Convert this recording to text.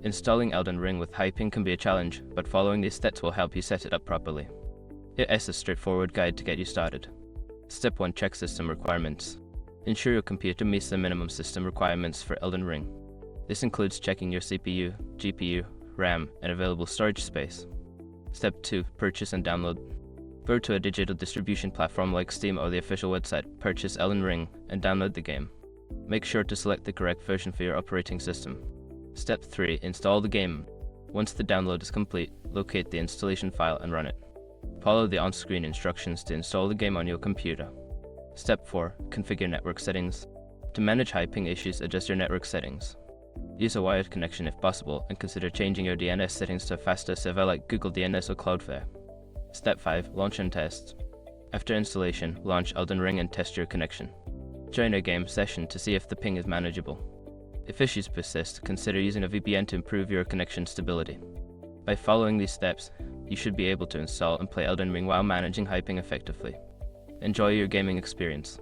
Installing Elden Ring with high ping can be a challenge, but following these steps will help you set it up properly. Here is a straightforward guide to get you started. Step 1. Check system requirements. Ensure your computer meets the minimum system requirements for Elden Ring. This includes checking your CPU, GPU, RAM, and available storage space. Step 2. Purchase and download. Go to a digital distribution platform like Steam or the official website, purchase Elden Ring, and download the game. Make sure to select the correct version for your operating system. Step 3. Install the game. Once the download is complete, locate the installation file and run it. Follow the on-screen instructions to install the game on your computer. Step 4. Configure network settings. To manage high ping issues, adjust your network settings. Use a wired connection if possible, and consider changing your DNS settings to a faster server like Google DNS or Cloudflare. Step 5. Launch and test. After installation, launch Elden Ring and test your connection. Join a game session to see if the ping is manageable. If issues persist, consider using a VPN to improve your connection stability. By following these steps, you should be able to install and play Elden Ring while managing high ping effectively. Enjoy your gaming experience.